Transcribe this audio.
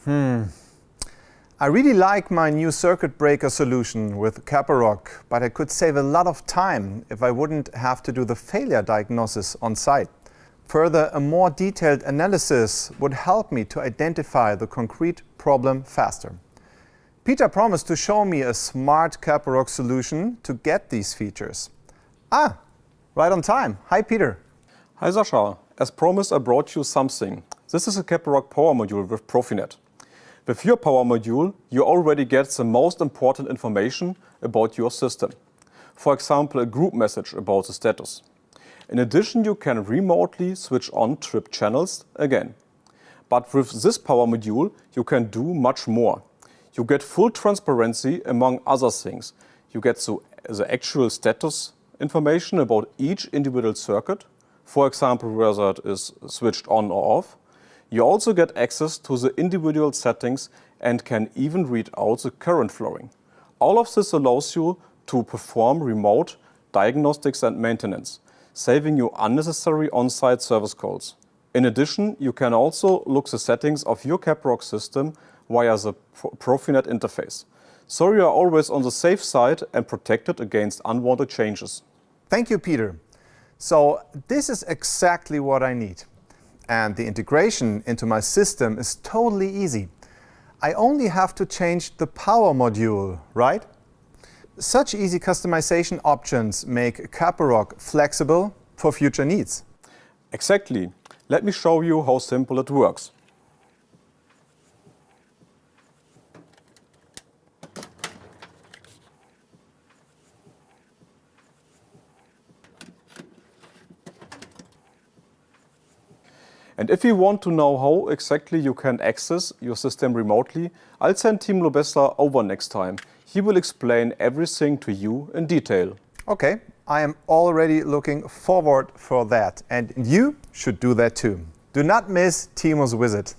I really like my new circuit breaker solution with CAPAROC, but I could save a lot of time if I wouldn't have to do the failure diagnosis on site. Further, a more detailed analysis would help me to identify the concrete problem faster. Peter promised to show me a smart CAPAROC solution to get these features. Right on time. Hi, Peter. Hi, Sascha. As promised, I brought you something. This is a CAPAROC power module with Profinet. With your power module, you already get the most important information about your system. For example, a group message about the status. In addition, you can remotely switch on trip channels again. But with this power module, you can do much more. You get full transparency among other things. You get the actual status information about each individual circuit, for example, whether it is switched on or off. You also get access to the individual settings and can even read out the current flowing. All of this allows you to perform remote diagnostics and maintenance, saving you unnecessary on-site service calls. In addition, you can also look the settings of your CAPAROC system via the Profinet interface. So you are always on the safe side and protected against unwanted changes. Thank you, Peter. So this is exactly what I need. And the integration into my system is totally easy. I only have to change the power module, right? Such easy customization options make CAPAROC flexible for future needs. Exactly. Let me show you how simple it works. And if you want to know how exactly you can access your system remotely, I'll send Team Lobessa over next time. He will explain everything to you in detail. Okay, I am already looking forward for that. And you should do that too. Do not miss Timo's visit.